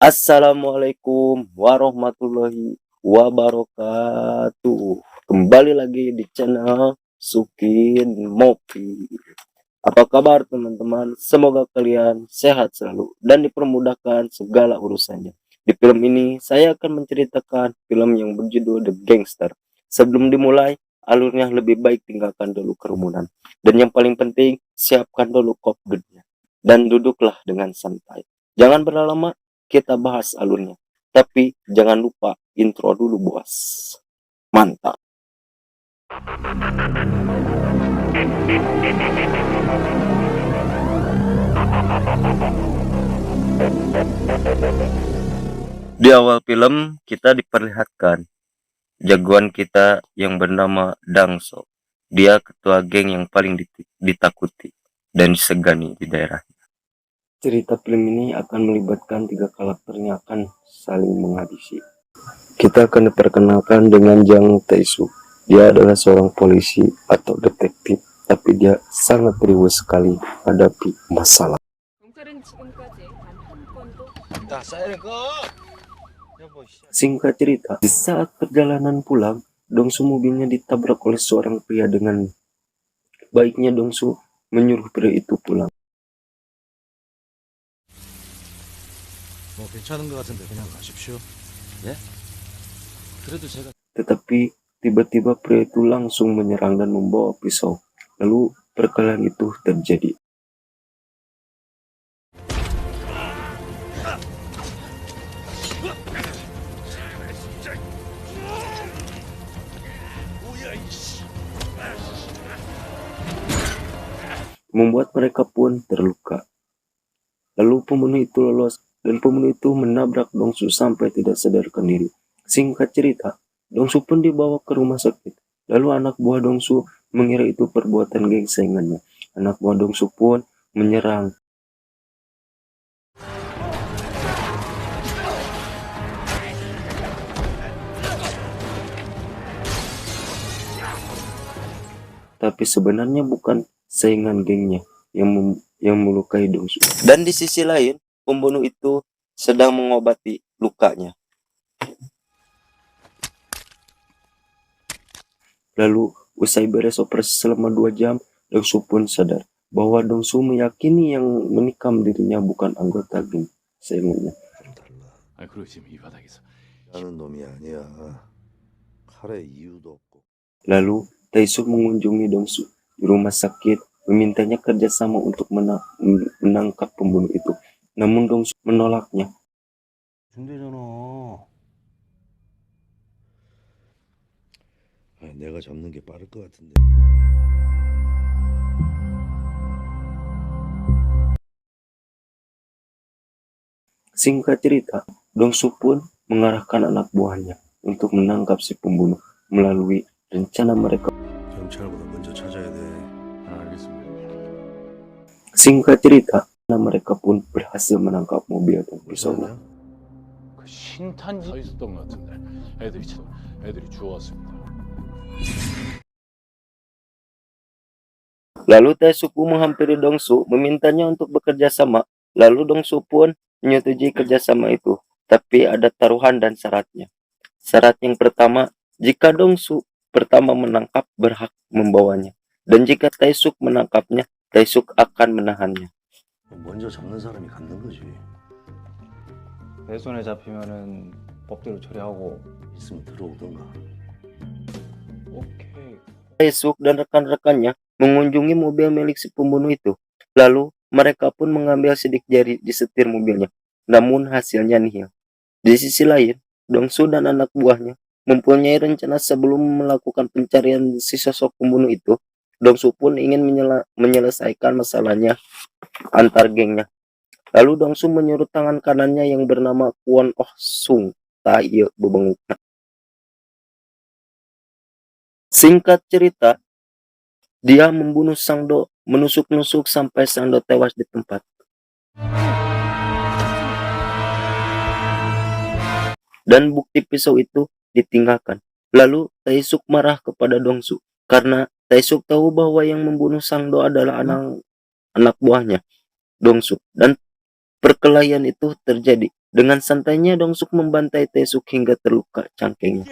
Assalamualaikum warahmatullahi wabarakatuh. Kembali lagi di channel Sukin Mopi. Apa kabar teman-teman? Semoga kalian sehat selalu dan dipermudahkan segala urusannya. Di film ini saya akan menceritakan film yang berjudul The Gangster. Sebelum dimulai, alurnya lebih baik tinggalkan dulu kerumunan. Dan yang paling penting, siapkan dulu kopdarnya. Dan duduklah dengan santai. Jangan berlama-lama, kita bahas alurnya. Tapi jangan lupa intro dulu bos. Mantap. Di awal film kita diperlihatkan jagoan kita yang bernama Dangso. Dia ketua geng yang paling ditakuti dan disegani di daerah. Cerita film ini akan melibatkan tiga karakter yang akan saling menghabisi. Kita akan diperkenalkan dengan Jang Tae-suk. Dia adalah seorang polisi atau detektif, tapi dia sangat riweh sekali hadapi masalah. Singkat cerita, di saat perjalanan pulang, Dongsu mobilnya ditabrak oleh seorang pria dengan baiknya Dongsu menyuruh pria itu pulang. Tetapi tiba-tiba pria itu langsung menyerang dan membawa pisau. Lalu perkelahian itu terjadi. Membuat mereka pun terluka. Lalu pembunuh itu lolos dan pembunuh itu menabrak Dongsu sampai tidak sadarkan diri. Singkat cerita, Dongsu pun dibawa ke rumah sakit. Lalu anak buah Dongsu mengira itu perbuatan geng saingannya. Anak buah Dongsu pun menyerang. Tapi sebenarnya bukan saingan gengnya yang melukai Dongsu. Dan di sisi lain, pembunuh itu sedang mengobati lukanya. Lalu, usai beres operasi selama 2 jam, Dongsu pun sadar bahwa Dongsu meyakini yang menikam dirinya bukan anggota geng saingannya. Lalu, Tae-suk mengunjungi Dongsu di rumah sakit, memintanya kerjasama untuk menangkap pembunuh itu. Namun Dongsu menolaknya. 내가 잡는 게 빠를 것 같은데. Singkat cerita, Dongsu pun mengarahkan anak buahnya untuk menangkap si pembunuh melalui rencana mereka. Singkat cerita, mereka pun berhasil menangkap mobil dan pisaunya. Lalu Tae-suk menghampiri Dongsu memintanya untuk bekerja sama. Lalu Dongsu pun menyetujui kerjasama itu. Tapi ada taruhan dan syaratnya. Syarat yang pertama, jika Dongsu pertama menangkap berhak membawanya. Dan jika Tae-suk menangkapnya, Tae-suk akan menahannya. 먼저 잡는 사람이 갖는 거지. 내 손에 잡히면은 법대로 처리하고 있으면 들어오던가. 오케이. Tae-suk dan rekan-rekannya mengunjungi mobil milik si pembunuh itu. Lalu mereka pun mengambil sidik jari di setir mobilnya. Namun hasilnya nihil. Di sisi lain, Dongsu dan anak buahnya mempunyai rencana sebelum melakukan pencarian si sosok pembunuh itu. Dongsu pun ingin menyelesaikan masalahnya antar gengnya. Lalu Dongsu menyuruh tangan kanannya yang bernama Kwon Oh Sung Tae bebenguk. Singkat cerita, dia membunuh Sangdo, menusuk-nusuk sampai Sangdo tewas di tempat. Dan bukti pisau itu ditinggalkan. Lalu Tae-suk marah kepada Dongsu karena Tae-suk tahu bahwa yang membunuh Sangdo adalah anak buahnya, Dongsu. Dan perkelahian itu terjadi Dengan santainya Dong-suk membantai Tae-suk hingga terluka cangkengnya.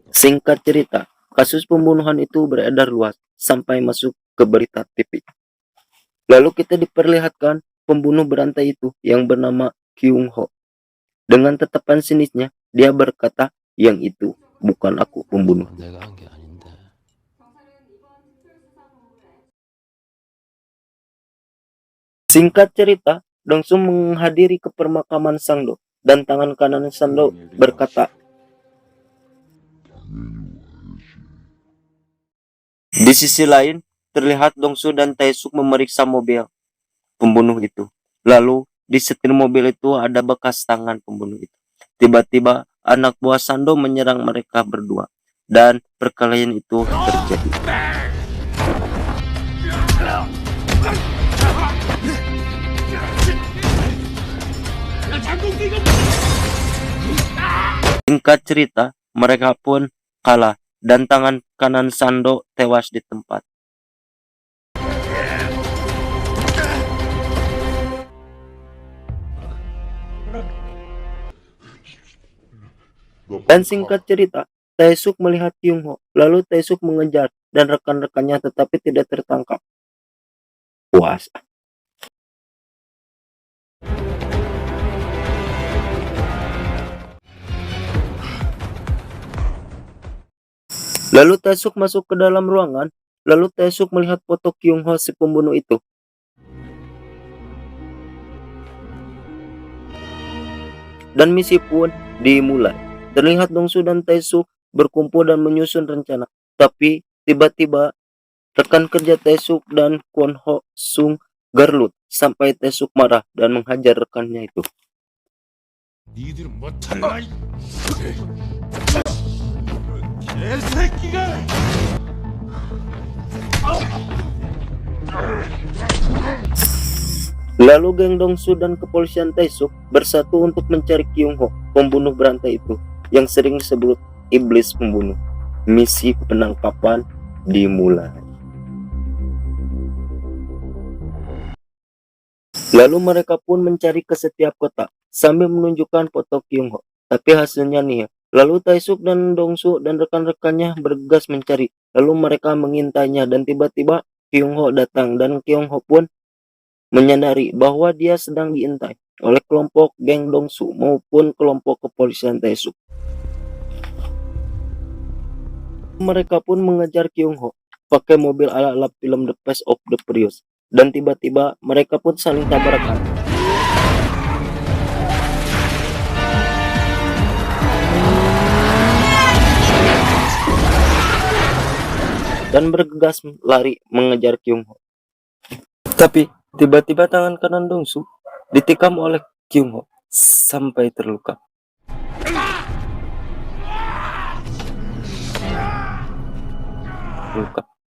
Singkat cerita, kasus pembunuhan itu beredar luas sampai masuk ke berita TV. Lalu kita diperlihatkan pembunuh berantai itu yang bernama Kyung-ho. Dengan tatapan sinisnya, dia berkata, yang itu bukan aku pembunuh. Singkat cerita, Dong-suk menghadiri ke permakaman Sangdo dan tangan kanan Sangdo berkata, di sisi lain, terlihat Dong-suk dan Tae-suk memeriksa mobil pembunuh itu. Lalu, di setir mobil itu ada bekas tangan pembunuh itu. Tiba-tiba, anak buah Sando menyerang mereka berdua. Dan perkelahian itu terjadi. Singkat cerita, mereka pun kalah dan tangan kanan Sando tewas di tempat. Dan singkat cerita, Tae-suk melihat Kyung-ho, lalu Tae-suk mengejar dan rekan-rekannya tetapi tidak tertangkap. Puas. Lalu Tae-suk masuk ke dalam ruangan, lalu Tae-suk melihat foto Kyung-ho si pembunuh itu. Dan misi pun dimulai. Terlihat Dong-suk dan Tae-suk berkumpul dan menyusun rencana. Tapi tiba-tiba rekan kerja Tae-suk dan Kwon-ho Sung gerlut sampai Tae-suk marah dan menghajar rekannya itu. Lalu geng Dong-suk dan kepolisian Tae-suk bersatu untuk mencari Kyung-ho, pembunuh berantai itu, yang sering disebut iblis pembunuh. Misi penangkapan dimulai. Lalu mereka pun mencari ke setiap kota sambil menunjukkan foto Kyung-ho. Tapi hasilnya nih ya. Lalu Tae-suk dan Dong-suk dan rekan-rekannya bergegas mencari. Lalu mereka mengintainya dan tiba-tiba Kyung-ho datang dan Kyung-ho pun menyadari bahwa dia sedang diintai oleh kelompok geng Dong-suk maupun kelompok kepolisian Tae-suk. Mereka pun mengejar Kyung-ho pakai mobil ala-ala film The Fast of the Furious dan tiba-tiba mereka pun saling tabrakan. Dan bergegas lari mengejar Kyung-ho. Tapi tiba-tiba tangan kanan Dong-suk ditikam oleh Kyung-ho sampai terluka.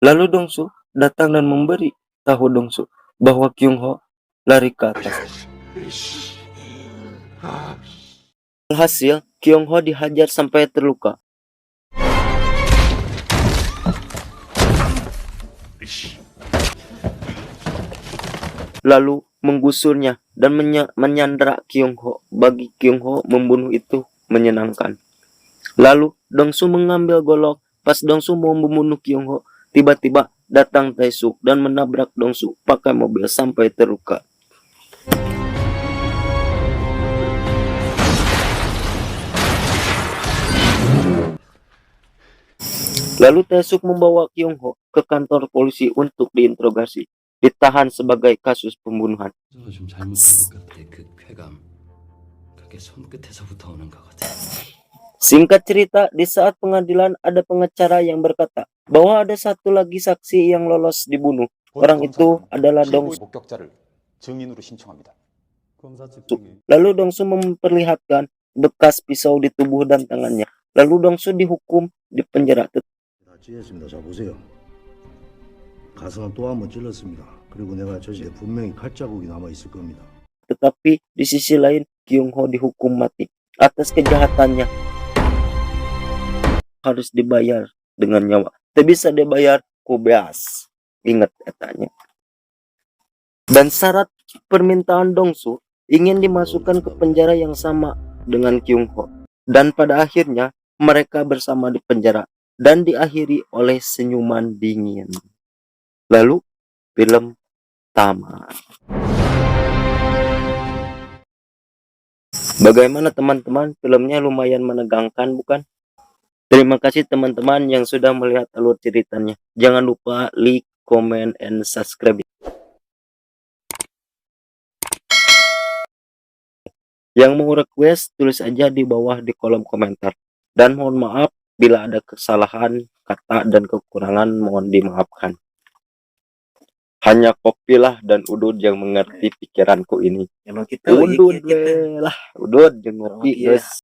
Lalu Dong-suk datang dan memberi tahu Dong-suk bahwa Kyung-ho lari ke atas. Alhasil, Kyung-ho dihajar sampai terluka. Lalu menggusurnya dan menyandra Kyung-ho. Bagi Kyung-ho, membunuh itu menyenangkan. Lalu Dong-suk mengambil golok. Pas Dong-suk mau membunuh Kyung-ho, tiba-tiba datang Tae-suk dan menabrak Dong-suk pakai mobil sampai terluka. Lalu Tae-suk membawa Kyung-ho ke kantor polisi untuk diinterogasi. Ditahan sebagai kasus pembunuhan. Singkat cerita, di saat pengadilan ada pengacara yang berkata bahwa ada satu lagi saksi yang lolos dibunuh. Orang itu adalah Dong-suk. Lalu Dong-suk memperlihatkan bekas pisau di tubuh dan tangannya. Lalu Dong-suk dihukum di penjara. Tetapi di sisi lain Kyung-ho dihukum mati atas kejahatannya. Harus dibayar dengan nyawa. Tidak bisa dibayar, ku beas. inget katanya. Dan syarat permintaan Dongsu ingin dimasukkan ke penjara yang sama dengan Kyung Ho. Dan pada akhirnya mereka bersama di penjara dan diakhiri oleh senyuman dingin. Lalu film tamat. Bagaimana teman-teman? Filmnya lumayan menegangkan bukan? Terima kasih teman-teman yang sudah melihat alur ceritanya. Jangan lupa like, comment, and subscribe. Yang mau request tulis aja di bawah di kolom komentar. Dan mohon maaf bila ada kesalahan kata dan kekurangan, mohon dimaafkan. Hanya Kopilah dan Udud yang mengerti pikiranku ini. Emang kita Udud lah, Udud yang ngerti guys.